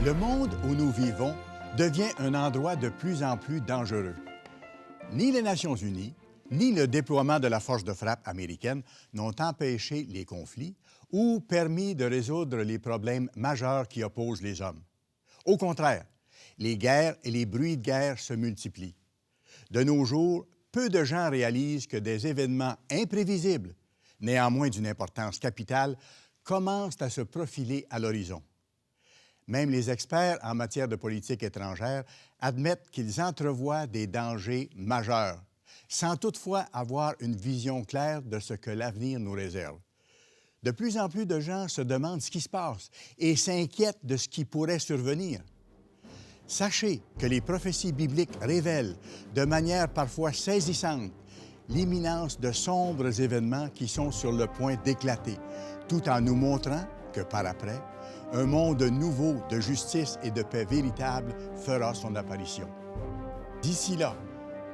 Le monde où nous vivons devient un endroit de plus en plus dangereux. Ni les Nations unies, ni le déploiement de la force de frappe américaine n'ont empêché les conflits ou permis de résoudre les problèmes majeurs qui opposent les hommes. Au contraire, les guerres et les bruits de guerre se multiplient. De nos jours, peu de gens réalisent que des événements imprévisibles, néanmoins d'une importance capitale, commencent à se profiler à l'horizon. Même les experts en matière de politique étrangère admettent qu'ils entrevoient des dangers majeurs, sans toutefois avoir une vision claire de ce que l'avenir nous réserve. De plus en plus de gens se demandent ce qui se passe et s'inquiètent de ce qui pourrait survenir. Sachez que les prophéties bibliques révèlent, de manière parfois saisissante, l'imminence de sombres événements qui sont sur le point d'éclater, tout en nous montrant que par après, un monde nouveau de justice et de paix véritable fera son apparition. D'ici là,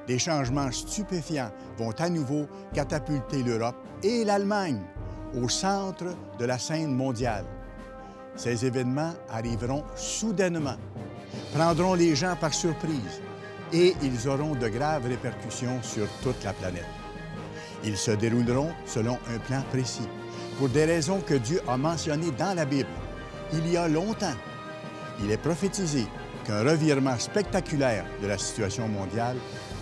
des changements stupéfiants vont à nouveau catapulter l'Europe et l'Allemagne au centre de la scène mondiale. Ces événements arriveront soudainement, prendront les gens par surprise et ils auront de graves répercussions sur toute la planète. Ils se dérouleront selon un plan précis, pour des raisons que Dieu a mentionnées dans la Bible. Il y a longtemps, il est prophétisé qu'un revirement spectaculaire de la situation mondiale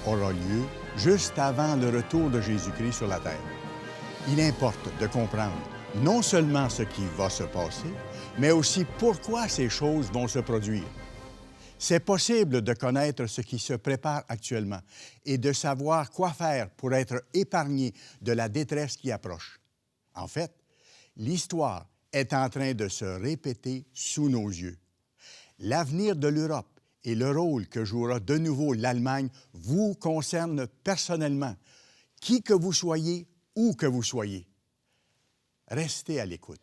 aura lieu juste avant le retour de Jésus-Christ sur la terre. Il importe de comprendre non seulement ce qui va se passer, mais aussi pourquoi ces choses vont se produire. C'est possible de connaître ce qui se prépare actuellement et de savoir quoi faire pour être épargné de la détresse qui approche. En fait, l'histoire est en train de se répéter sous nos yeux. L'avenir de l'Europe et le rôle que jouera de nouveau l'Allemagne vous concernent personnellement, qui que vous soyez, où que vous soyez. Restez à l'écoute.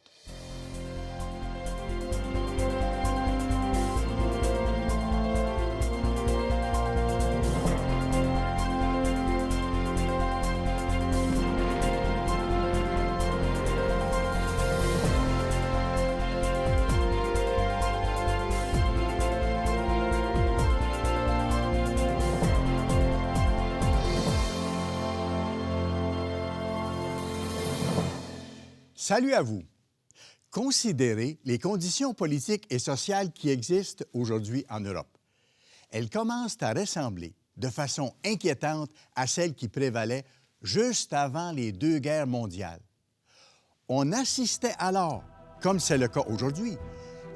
Salut à vous! Considérez les conditions politiques et sociales qui existent aujourd'hui en Europe. Elles commencent à ressembler de façon inquiétante à celles qui prévalaient juste avant les deux guerres mondiales. On assistait alors, comme c'est le cas aujourd'hui,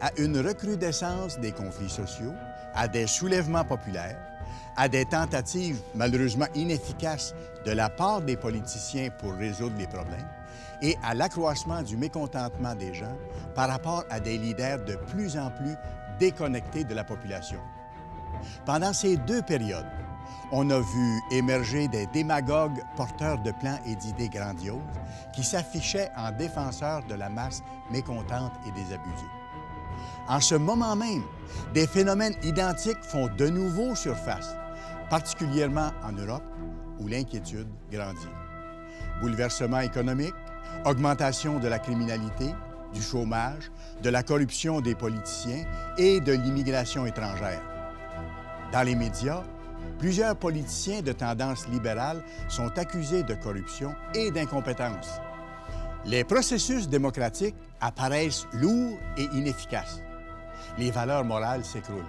à une recrudescence des conflits sociaux, à des soulèvements populaires, à des tentatives malheureusement inefficaces de la part des politiciens pour résoudre les problèmes, et à l'accroissement du mécontentement des gens par rapport à des leaders de plus en plus déconnectés de la population. Pendant ces deux périodes, on a vu émerger des démagogues porteurs de plans et d'idées grandioses qui s'affichaient en défenseurs de la masse mécontente et désabusée. En ce moment même, des phénomènes identiques font de nouveau surface, particulièrement en Europe, où l'inquiétude grandit. Bouleversements économiques, augmentation de la criminalité, du chômage, de la corruption des politiciens et de l'immigration étrangère. Dans les médias, plusieurs politiciens de tendance libérale sont accusés de corruption et d'incompétence. Les processus démocratiques apparaissent lourds et inefficaces. Les valeurs morales s'écroulent.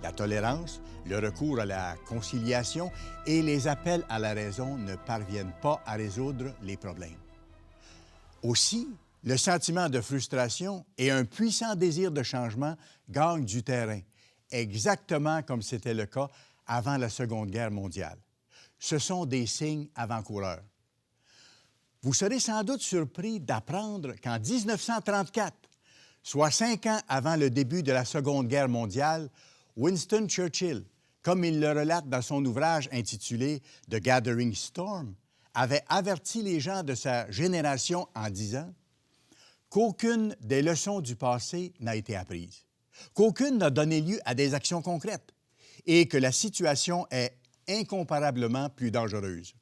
La tolérance, le recours à la conciliation et les appels à la raison ne parviennent pas à résoudre les problèmes. Aussi, le sentiment de frustration et un puissant désir de changement gagnent du terrain, exactement comme c'était le cas avant la Seconde Guerre mondiale. Ce sont des signes avant-coureurs. Vous serez sans doute surpris d'apprendre qu'en 1934, soit 5 ans avant le début de la Seconde Guerre mondiale, Winston Churchill, comme il le relate dans son ouvrage intitulé « The Gathering Storm », avait averti les gens de sa génération en disant qu'aucune des leçons du passé n'a été apprise, qu'aucune n'a donné lieu à des actions concrètes et que la situation est incomparablement plus dangereuse.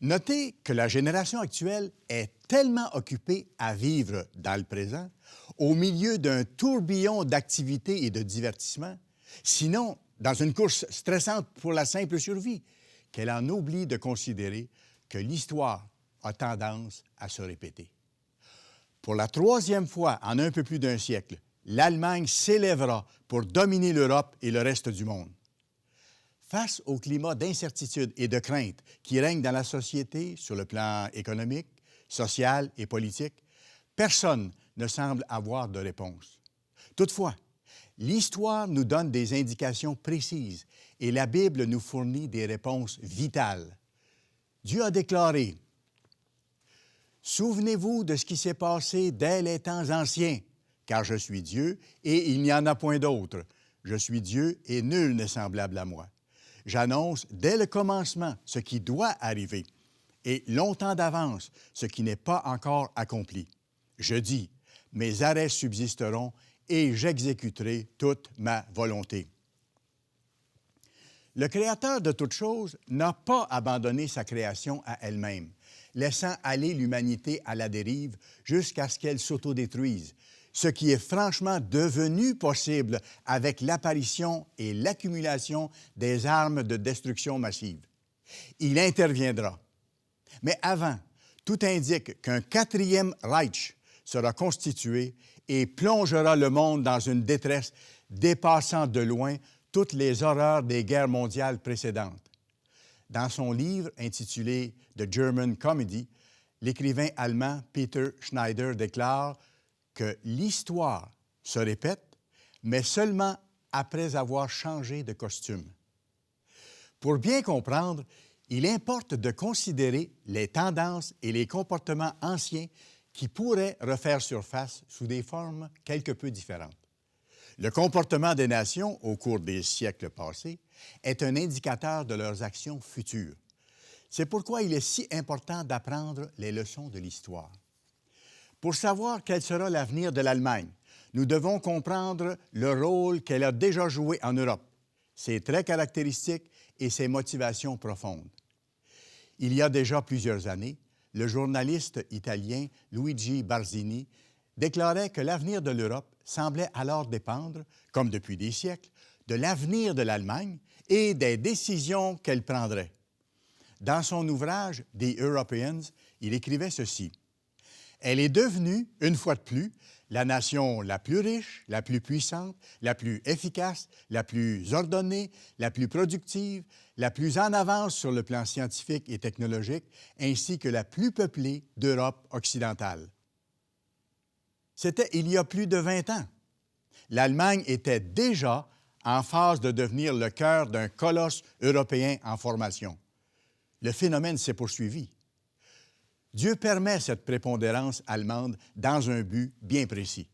Notez que la génération actuelle est tellement occupée à vivre dans le présent, au milieu d'un tourbillon d'activités et de divertissements, sinon dans une course stressante pour la simple survie, qu'elle en oublie de considérer que l'histoire a tendance à se répéter. Pour la troisième fois en un peu plus d'un siècle, l'Allemagne s'élèvera pour dominer l'Europe et le reste du monde. Face au climat d'incertitude et de crainte qui règne dans la société sur le plan économique, social et politique, personne ne semble avoir de réponse. Toutefois, l'histoire nous donne des indications précises et la Bible nous fournit des réponses vitales. Dieu a déclaré « Souvenez-vous de ce qui s'est passé dès les temps anciens, car je suis Dieu et il n'y en a point d'autre. Je suis Dieu et nul n'est semblable à moi. J'annonce dès le commencement ce qui doit arriver et longtemps d'avance ce qui n'est pas encore accompli. Je dis, mes arrêts subsisteront et j'exécuterai toute ma volonté. » Le Créateur de toutes choses n'a pas abandonné sa création à elle-même, laissant aller l'humanité à la dérive jusqu'à ce qu'elle s'autodétruise, ce qui est franchement devenu possible avec l'apparition et l'accumulation des armes de destruction massive. Il interviendra. Mais avant, tout indique qu'un quatrième Reich sera constitué et plongera le monde dans une détresse dépassant de loin toutes les horreurs des guerres mondiales précédentes. Dans son livre intitulé « The German Comedy », l'écrivain allemand Peter Schneider déclare que l'histoire se répète, mais seulement après avoir changé de costume. Pour bien comprendre, il importe de considérer les tendances et les comportements anciens qui pourraient refaire surface sous des formes quelque peu différentes. Le comportement des nations au cours des siècles passés est un indicateur de leurs actions futures. C'est pourquoi il est si important d'apprendre les leçons de l'histoire. Pour savoir quel sera l'avenir de l'Allemagne, nous devons comprendre le rôle qu'elle a déjà joué en Europe, ses traits caractéristiques et ses motivations profondes. Il y a déjà plusieurs années, le journaliste italien Luigi Barzini déclarait que l'avenir de l'Europe semblait alors dépendre, comme depuis des siècles, de l'avenir de l'Allemagne et des décisions qu'elle prendrait. Dans son ouvrage « The Europeans », il écrivait ceci. « Elle est devenue, une fois de plus, la nation la plus riche, la plus puissante, la plus efficace, la plus ordonnée, la plus productive, la plus en avance sur le plan scientifique et technologique, ainsi que la plus peuplée d'Europe occidentale. » C'était il y a plus de 20 ans. L'Allemagne était déjà en phase de devenir le cœur d'un colosse européen en formation. Le phénomène s'est poursuivi. Dieu permet cette prépondérance allemande dans un but bien précis.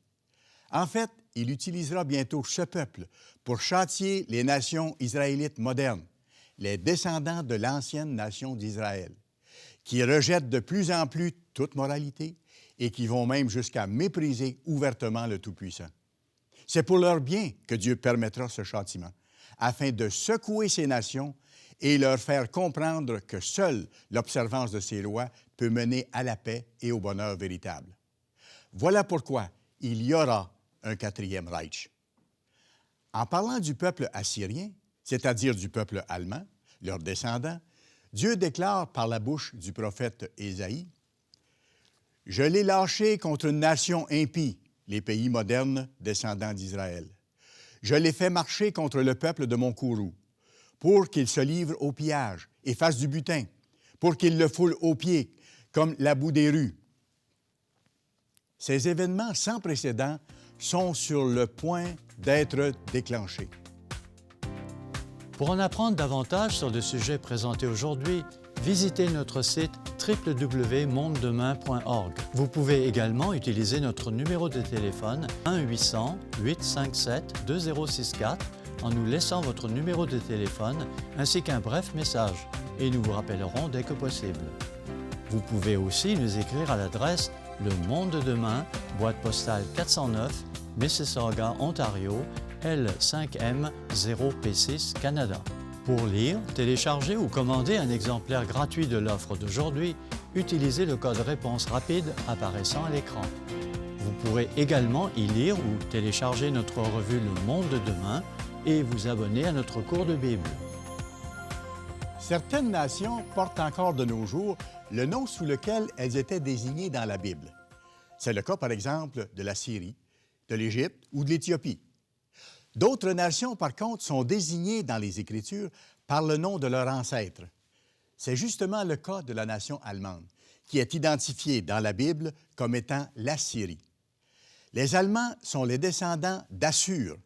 En fait, il utilisera bientôt ce peuple pour châtier les nations israélites modernes, les descendants de l'ancienne nation d'Israël, qui rejettent de plus en plus toute moralité et qui vont même jusqu'à mépriser ouvertement le Tout-Puissant. C'est pour leur bien que Dieu permettra ce châtiment, afin de secouer ces nations et leur faire comprendre que seule l'observance de ces lois peut mener à la paix et au bonheur véritable. Voilà pourquoi il y aura un quatrième Reich. En parlant du peuple assyrien, c'est-à-dire du peuple allemand, leurs descendants, Dieu déclare par la bouche du prophète Ésaïe « Je l'ai lâché contre une nation impie, les pays modernes descendants d'Israël. Je l'ai fait marcher contre le peuple de mon courroux, pour qu'il se livre au pillage et fasse du butin, pour qu'il le foule aux pieds, comme la boue des rues. » Ces événements sans précédent sont sur le point d'être déclenchés. Pour en apprendre davantage sur le sujet présenté aujourd'hui, visitez notre site www.mondedemain.org. Vous pouvez également utiliser notre numéro de téléphone 1-800-857-2064 en nous laissant votre numéro de téléphone ainsi qu'un bref message et nous vous rappellerons dès que possible. Vous pouvez aussi nous écrire à l'adresse Le Monde de Demain, boîte postale 409, Mississauga, Ontario, L5M 0P6, Canada. Pour lire, télécharger ou commander un exemplaire gratuit de l'offre d'aujourd'hui, utilisez le code réponse rapide apparaissant à l'écran. Vous pourrez également y lire ou télécharger notre revue Le Monde de demain et vous abonner à notre cours de Bible. Certaines nations portent encore de nos jours le nom sous lequel elles étaient désignées dans la Bible. C'est le cas, par exemple, de la Syrie, de l'Égypte ou de l'Éthiopie. D'autres nations, par contre, sont désignées dans les Écritures par le nom de leur ancêtre. C'est justement le cas de la nation allemande, qui est identifiée dans la Bible comme étant l'Assyrie. Les Allemands sont les descendants d'Assur,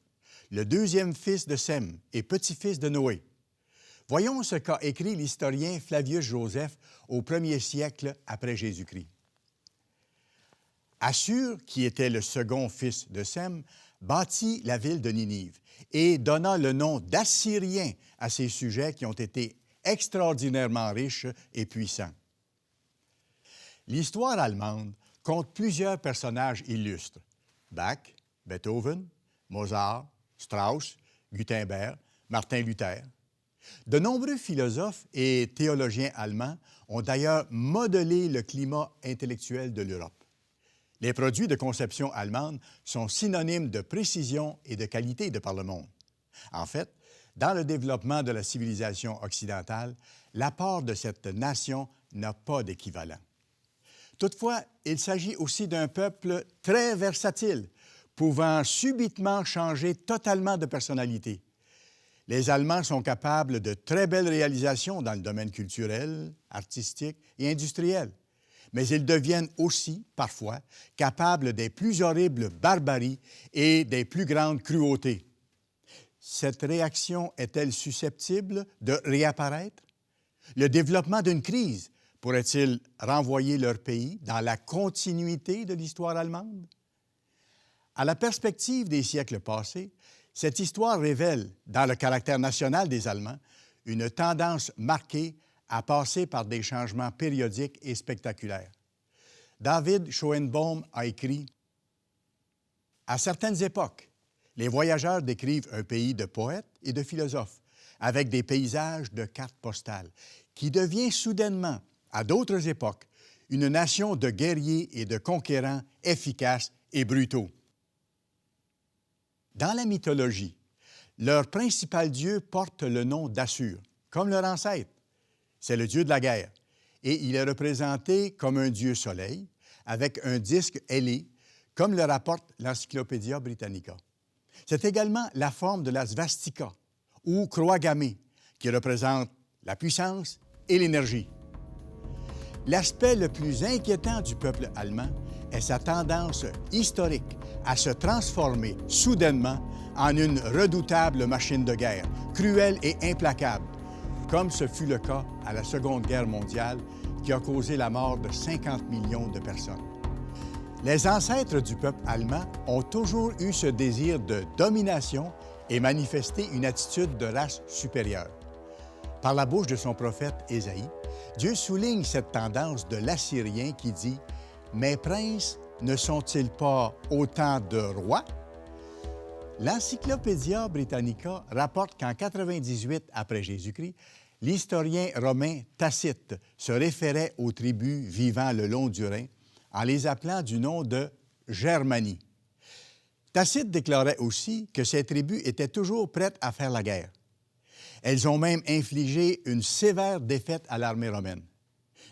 le deuxième fils de Sem et petit-fils de Noé. Voyons ce qu'a écrit l'historien Flavius Joseph au 1er siècle après Jésus-Christ. Assur, qui était le second fils de Sem, bâtit la ville de Ninive et donna le nom d'Assyriens à ses sujets qui ont été extraordinairement riches et puissants. L'histoire allemande compte plusieurs personnages illustres. Bach, Beethoven, Mozart, Strauss, Gutenberg, Martin Luther. De nombreux philosophes et théologiens allemands ont d'ailleurs modelé le climat intellectuel de l'Europe. Les produits de conception allemande sont synonymes de précision et de qualité de par le monde. En fait, dans le développement de la civilisation occidentale, l'apport de cette nation n'a pas d'équivalent. Toutefois, il s'agit aussi d'un peuple très versatile, pouvant subitement changer totalement de personnalité. Les Allemands sont capables de très belles réalisations dans le domaine culturel, artistique et industriel. Mais ils deviennent aussi, parfois, capables des plus horribles barbaries et des plus grandes cruautés. Cette réaction est-elle susceptible de réapparaître? Le développement d'une crise pourrait-il renvoyer leur pays dans la continuité de l'histoire allemande? À la perspective des siècles passés, cette histoire révèle, dans le caractère national des Allemands, une tendance marquée à passer par des changements périodiques et spectaculaires. David Schoenbaum a écrit « À certaines époques, les voyageurs décrivent un pays de poètes et de philosophes, avec des paysages de cartes postales, qui devient soudainement, à d'autres époques, une nation de guerriers et de conquérants efficaces et brutaux. » Dans la mythologie, leur principal dieu porte le nom d'Assur, comme leur ancêtre. C'est le dieu de la guerre, et il est représenté comme un dieu soleil, avec un disque ailé, comme le rapporte l'Encyclopédia Britannica. C'est également la forme de la svastika, ou croix gammée, qui représente la puissance et l'énergie. L'aspect le plus inquiétant du peuple allemand est sa tendance historique à se transformer soudainement en une redoutable machine de guerre, cruelle et implacable, comme ce fut le cas à la Seconde Guerre mondiale qui a causé la mort de 50 millions de personnes. Les ancêtres du peuple allemand ont toujours eu ce désir de domination et manifesté une attitude de race supérieure. Par la bouche de son prophète Ésaïe, Dieu souligne cette tendance de l'Assyrien qui dit « Mes princes ne sont-ils pas autant de rois? » L'Encyclopédia Britannica rapporte qu'en 98 après Jésus-Christ, l'historien romain Tacite se référait aux tribus vivant le long du Rhin en les appelant du nom de Germanie. Tacite déclarait aussi que ces tribus étaient toujours prêtes à faire la guerre. Elles ont même infligé une sévère défaite à l'armée romaine.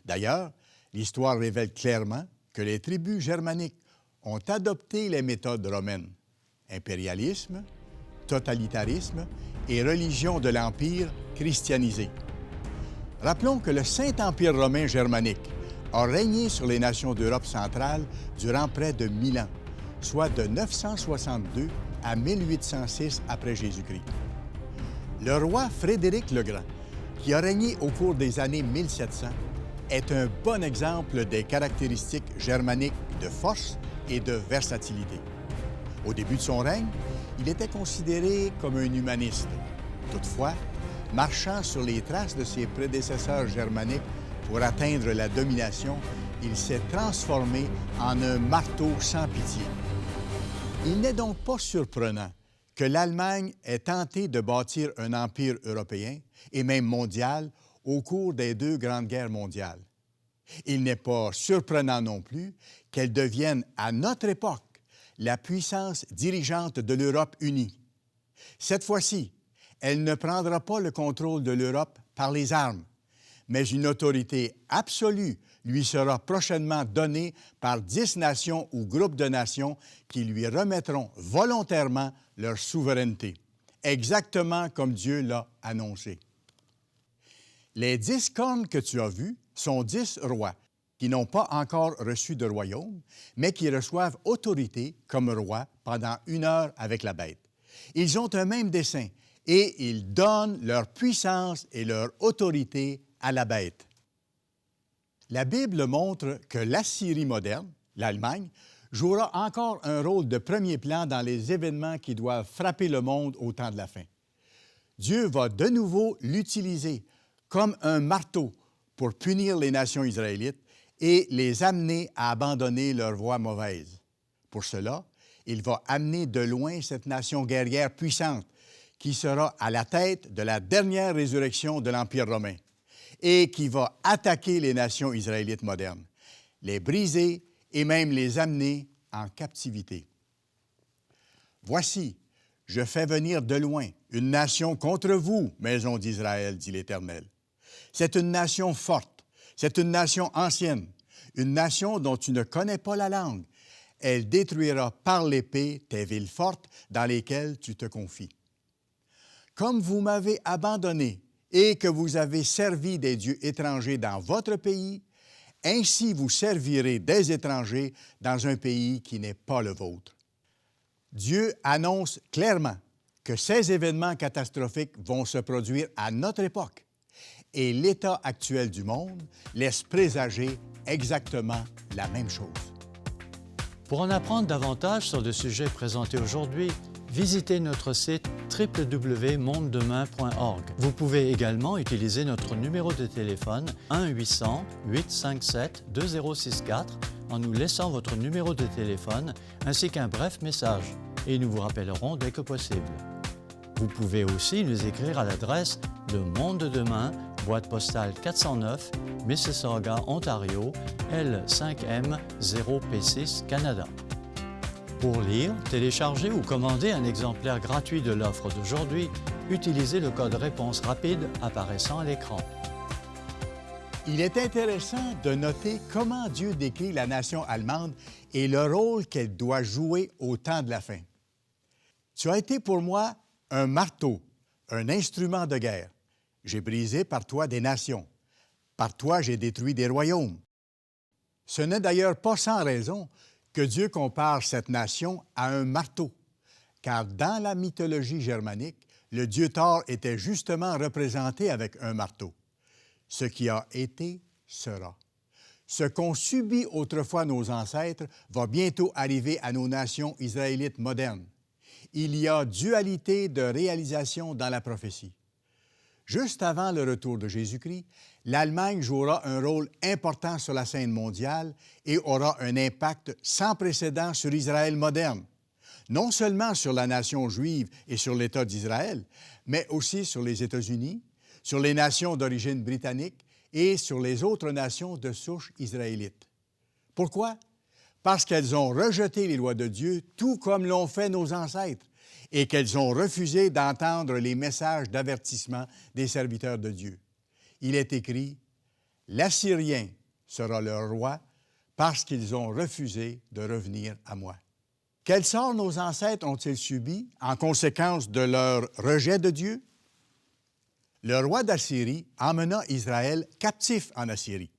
D'ailleurs, l'histoire révèle clairement que les tribus germaniques ont adopté les méthodes romaines: impérialisme, totalitarisme et religion de l'Empire christianisée. Rappelons que le Saint-Empire romain germanique a régné sur les nations d'Europe centrale durant près de 1000 ans, soit de 962 à 1806 après Jésus-Christ. Le roi Frédéric le Grand, qui a régné au cours des années 1700, est un bon exemple des caractéristiques germaniques de force et de versatilité. Au début de son règne, il était considéré comme un humaniste. Toutefois, marchant sur les traces de ses prédécesseurs germaniques pour atteindre la domination, il s'est transformé en un marteau sans pitié. Il n'est donc pas surprenant que l'Allemagne ait tenté de bâtir un empire européen et même mondial au cours des 2 grandes guerres mondiales. Il n'est pas surprenant non plus qu'elle devienne, à notre époque, la puissance dirigeante de l'Europe unie. Cette fois-ci, elle ne prendra pas le contrôle de l'Europe par les armes, mais une autorité absolue lui sera prochainement donnée par 10 nations ou groupes de nations qui lui remettront volontairement leur souveraineté, exactement comme Dieu l'a annoncé. Les 10 cornes que tu as vues sont 10 rois qui n'ont pas encore reçu de royaume, mais qui reçoivent autorité comme rois pendant 1 heure avec la bête. Ils ont un même dessein et ils donnent leur puissance et leur autorité à la bête. La Bible montre que l'Assyrie moderne, l'Allemagne, jouera encore un rôle de premier plan dans les événements qui doivent frapper le monde au temps de la fin. Dieu va de nouveau l'utiliser comme un marteau pour punir les nations israélites et les amener à abandonner leur voie mauvaise. Pour cela, il va amener de loin cette nation guerrière puissante qui sera à la tête de la dernière résurrection de l'Empire romain et qui va attaquer les nations israélites modernes, les briser et même les amener en captivité. Voici, je fais venir de loin une nation contre vous, maison d'Israël, dit l'Éternel. C'est une nation forte, c'est une nation ancienne, une nation dont tu ne connais pas la langue. Elle détruira par l'épée tes villes fortes dans lesquelles tu te confies. Comme vous m'avez abandonné et que vous avez servi des dieux étrangers dans votre pays, ainsi vous servirez des étrangers dans un pays qui n'est pas le vôtre. Dieu annonce clairement que ces événements catastrophiques vont se produire à notre époque et l'état actuel du monde laisse présager exactement la même chose. Pour en apprendre davantage sur le sujet présenté aujourd'hui, visitez notre site www.mondedemain.org. Vous pouvez également utiliser notre numéro de téléphone 1-800-857-2064 en nous laissant votre numéro de téléphone ainsi qu'un bref message et nous vous rappellerons dès que possible. Vous pouvez aussi nous écrire à l'adresse Le Monde de Demain, boîte postale 409, Mississauga, Ontario, L5M0P6, Canada. Pour lire, télécharger ou commander un exemplaire gratuit de l'offre d'aujourd'hui, utilisez le code réponse rapide apparaissant à l'écran. Il est intéressant de noter comment Dieu décrit la nation allemande et le rôle qu'elle doit jouer au temps de la fin. Tu as été pour moi un marteau, un instrument de guerre. J'ai brisé par toi des nations. Par toi, j'ai détruit des royaumes. Ce n'est d'ailleurs pas sans raison que Dieu compare cette nation à un marteau, car dans la mythologie germanique, le dieu Thor était justement représenté avec un marteau. Ce qui a été sera. Ce qu'ont subi autrefois nos ancêtres va bientôt arriver à nos nations israélites modernes. Il y a dualité de réalisation dans la prophétie. Juste avant le retour de Jésus-Christ, l'Allemagne jouera un rôle important sur la scène mondiale et aura un impact sans précédent sur Israël moderne, non seulement sur la nation juive et sur l'État d'Israël, mais aussi sur les États-Unis, sur les nations d'origine britannique et sur les autres nations de souche israélite. Pourquoi? Parce qu'elles ont rejeté les lois de Dieu, tout comme l'ont fait nos ancêtres, et qu'elles ont refusé d'entendre les messages d'avertissement des serviteurs de Dieu. Il est écrit, « L'Assyrien sera leur roi parce qu'ils ont refusé de revenir à moi. » Quel sort nos ancêtres ont-ils subi en conséquence de leur rejet de Dieu? Le roi d'Assyrie emmena Israël captif en Assyrie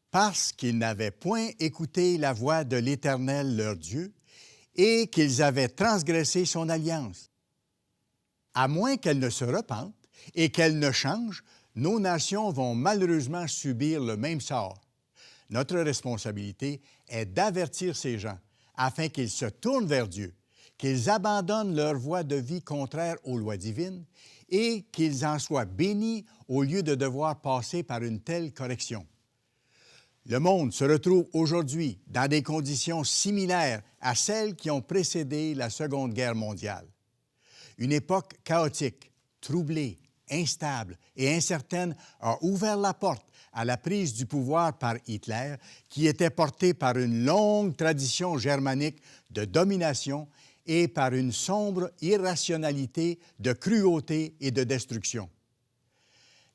parce qu'ils n'avaient point écouté la voix de l'Éternel leur Dieu et qu'ils avaient transgressé son alliance. À moins qu'elles ne se repentent et qu'elles ne changent, nos nations vont malheureusement subir le même sort. Notre responsabilité est d'avertir ces gens afin qu'ils se tournent vers Dieu, qu'ils abandonnent leur voie de vie contraire aux lois divines et qu'ils en soient bénis au lieu de devoir passer par une telle correction. Le monde se retrouve aujourd'hui dans des conditions similaires à celles qui ont précédé la Seconde Guerre mondiale. Une époque chaotique, troublée, instable et incertaine a ouvert la porte à la prise du pouvoir par Hitler, qui était porté par une longue tradition germanique de domination et par une sombre irrationalité de cruauté et de destruction.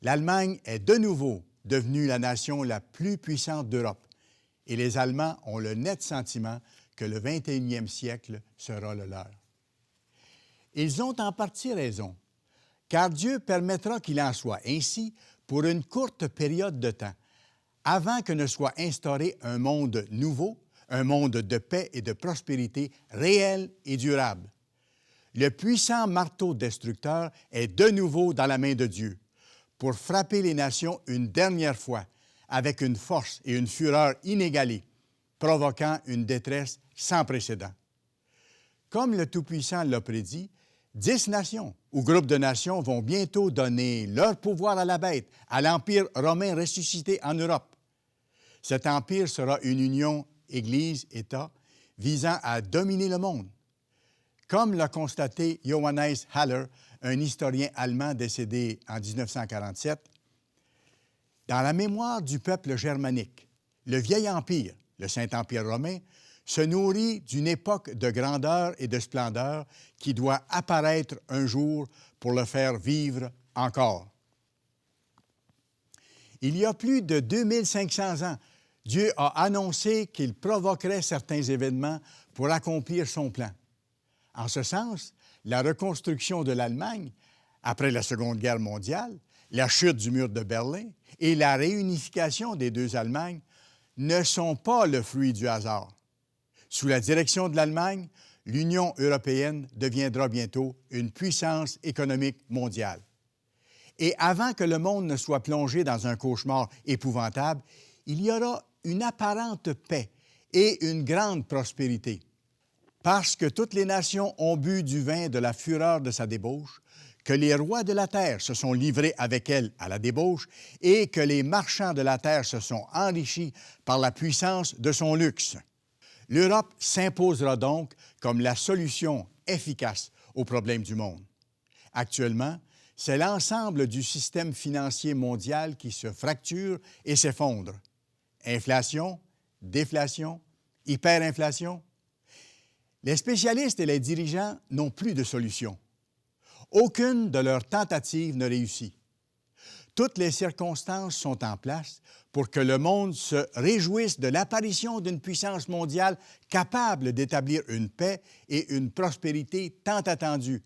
L'Allemagne est de nouveau devenue la nation la plus puissante d'Europe et les Allemands ont le net sentiment que le 21e siècle sera le leur. Ils ont en partie raison, car Dieu permettra qu'il en soit ainsi pour une courte période de temps, avant que ne soit instauré un monde nouveau, un monde de paix et de prospérité réel et durable. Le puissant marteau destructeur est de nouveau dans la main de Dieu pour frapper les nations une dernière fois avec une force et une fureur inégalées, provoquant une détresse sans précédent. Comme le Tout-Puissant l'a prédit, 10 nations ou groupes de nations vont bientôt donner leur pouvoir à la bête, à l'Empire romain ressuscité en Europe. Cet empire sera une union Église-État visant à dominer le monde. Comme l'a constaté Johannes Haller, un historien allemand décédé en 1947, dans la mémoire du peuple germanique, le vieil empire, le Saint-Empire romain, se nourrit d'une époque de grandeur et de splendeur qui doit apparaître un jour pour le faire vivre encore. Il y a plus de 2500 ans, Dieu a annoncé qu'il provoquerait certains événements pour accomplir son plan. En ce sens, la reconstruction de l'Allemagne, après la Seconde Guerre mondiale, la chute du mur de Berlin et la réunification des deux Allemagnes ne sont pas le fruit du hasard. Sous la direction de l'Allemagne, l'Union européenne deviendra bientôt une puissance économique mondiale. Et avant que le monde ne soit plongé dans un cauchemar épouvantable, il y aura une apparente paix et une grande prospérité. Parce que toutes les nations ont bu du vin de la fureur de sa débauche, que les rois de la terre se sont livrés avec elle à la débauche et que les marchands de la terre se sont enrichis par la puissance de son luxe. L'Europe s'imposera donc comme la solution efficace aux problèmes du monde. Actuellement, c'est l'ensemble du système financier mondial qui se fracture et s'effondre. Inflation, déflation, hyperinflation. Les spécialistes et les dirigeants n'ont plus de solution. Aucune de leurs tentatives ne réussit. Toutes les circonstances sont en place pour que le monde se réjouisse de l'apparition d'une puissance mondiale capable d'établir une paix et une prospérité tant attendues,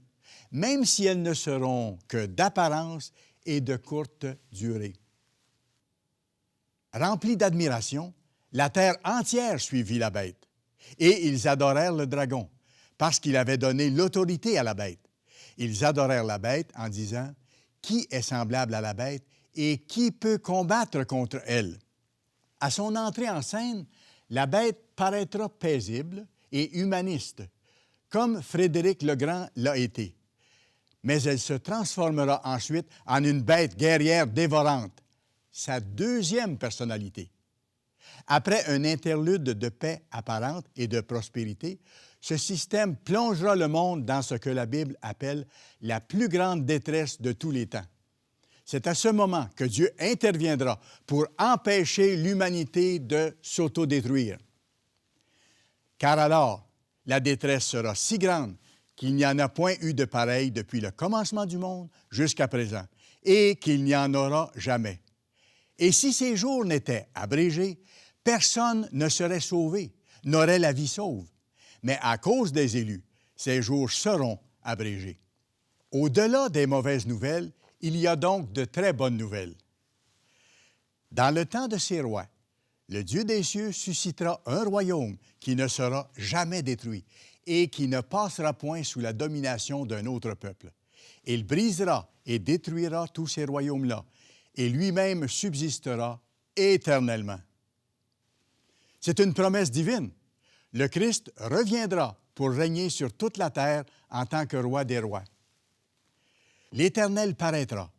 même si elles ne seront que d'apparence et de courte durée. Remplis d'admiration, la terre entière suivit la bête, et ils adorèrent le dragon, parce qu'il avait donné l'autorité à la bête. Ils adorèrent la bête en disant « Qui est semblable à la bête et qui peut combattre contre elle? » À son entrée en scène, la bête paraîtra paisible et humaniste, comme Frédéric le Grand l'a été. Mais elle se transformera ensuite en une bête guerrière dévorante, sa deuxième personnalité. Après un interlude de paix apparente et de prospérité, ce système plongera le monde dans ce que la Bible appelle la plus grande détresse de tous les temps. C'est à ce moment que Dieu interviendra pour empêcher l'humanité de s'autodétruire. Car alors, la détresse sera si grande qu'il n'y en a point eu de pareil depuis le commencement du monde jusqu'à présent, et qu'il n'y en aura jamais. Et si ces jours n'étaient abrégés, personne ne serait sauvé, n'aurait la vie sauve. Mais à cause des élus, ces jours seront abrégés. Au-delà des mauvaises nouvelles, il y a donc de très bonnes nouvelles. Dans le temps de ces rois, le Dieu des cieux suscitera un royaume qui ne sera jamais détruit et qui ne passera point sous la domination d'un autre peuple. Il brisera et détruira tous ces royaumes-là, et lui-même subsistera éternellement. C'est une promesse divine. Le Christ reviendra pour régner sur toute la terre en tant que roi des rois. L'Éternel paraîtra,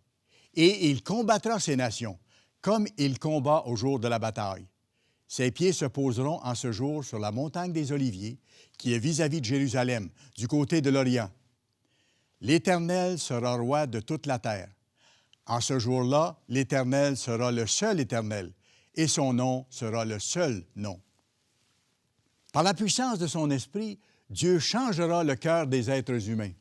et il combattra ces nations, comme il combat au jour de la bataille. Ses pieds se poseront en ce jour sur la montagne des Oliviers, qui est vis-à-vis de Jérusalem, du côté de l'Orient. L'Éternel sera roi de toute la terre. En ce jour-là, l'Éternel sera le seul Éternel, et son nom sera le seul nom. Par la puissance de son esprit, Dieu changera le cœur des êtres humains.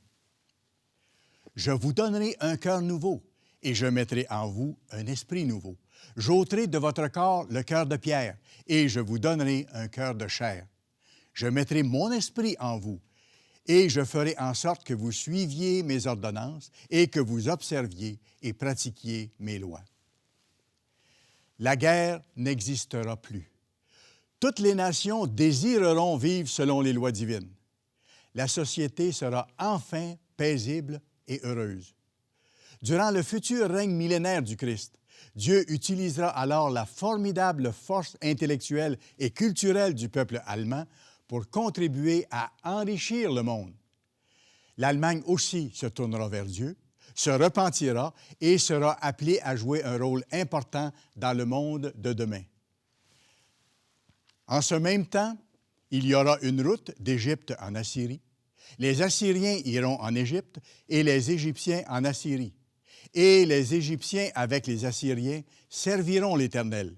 Je vous donnerai un cœur nouveau, et je mettrai en vous un esprit nouveau. J'ôterai de votre corps le cœur de pierre, et je vous donnerai un cœur de chair. Je mettrai mon esprit en vous, et je ferai en sorte que vous suiviez mes ordonnances et que vous observiez et pratiquiez mes lois. La guerre n'existera plus. Toutes les nations désireront vivre selon les lois divines. La société sera enfin paisible et heureuse. Durant le futur règne millénaire du Christ, Dieu utilisera alors la formidable force intellectuelle et culturelle du peuple allemand pour contribuer à enrichir le monde. L'Allemagne aussi se tournera vers Dieu, se repentira et sera appelée à jouer un rôle important dans le monde de demain. En ce même temps, il y aura une route d'Égypte en Assyrie. Les Assyriens iront en Égypte et les Égyptiens en Assyrie. Et les Égyptiens avec les Assyriens serviront l'Éternel.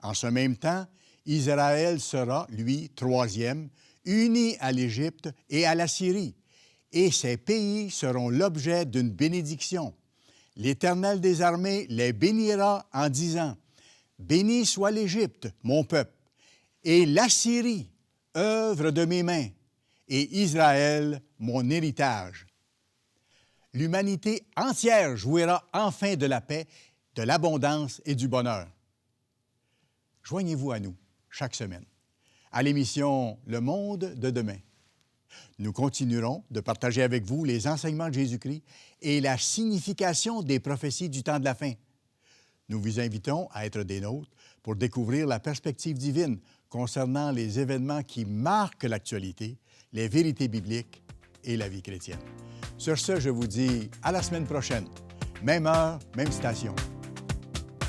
En ce même temps, Israël sera, lui, troisième, uni à l'Égypte et à la Syrie, et ces pays seront l'objet d'une bénédiction. L'Éternel des armées les bénira en disant, « Béni soit l'Égypte, mon peuple, et l'Assyrie, œuvre de mes mains, et Israël, mon héritage. » L'humanité entière jouira enfin de la paix, de l'abondance et du bonheur. Joignez-vous à nous chaque semaine à l'émission Le Monde de demain. Nous continuerons de partager avec vous les enseignements de Jésus-Christ et la signification des prophéties du temps de la fin. Nous vous invitons à être des nôtres pour découvrir la perspective divine concernant les événements qui marquent l'actualité, les vérités bibliques et la vie chrétienne. Sur ce, je vous dis à la semaine prochaine. Même heure, même station.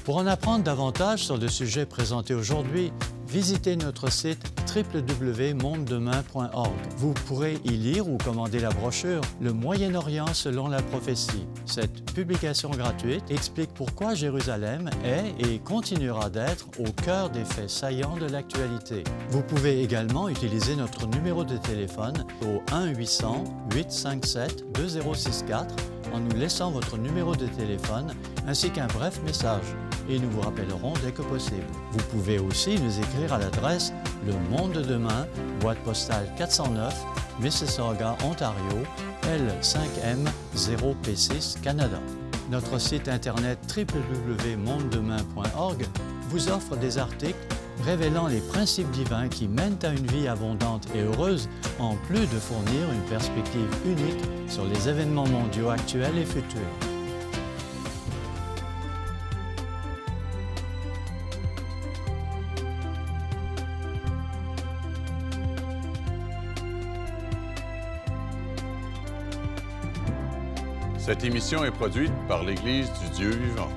Pour en apprendre davantage sur le sujet présenté aujourd'hui, visitez notre site www.mondedemain.org. Vous pourrez y lire ou commander la brochure « Le Moyen-Orient selon la prophétie ». Cette publication gratuite explique pourquoi Jérusalem est et continuera d'être au cœur des faits saillants de l'actualité. Vous pouvez également utiliser notre numéro de téléphone au 1-800-857-2064 en nous laissant votre numéro de téléphone ainsi qu'un bref message, et nous vous rappellerons dès que possible. Vous pouvez aussi nous écrire à l'adresse Le Monde de Demain, boîte postale 409, Mississauga, Ontario, L5M0P6, Canada. Notre site internet www.mondedemain.org vous offre des articles révélant les principes divins qui mènent à une vie abondante et heureuse, en plus de fournir une perspective unique sur les événements mondiaux actuels et futurs. Cette émission est produite par l'Église du Dieu vivant.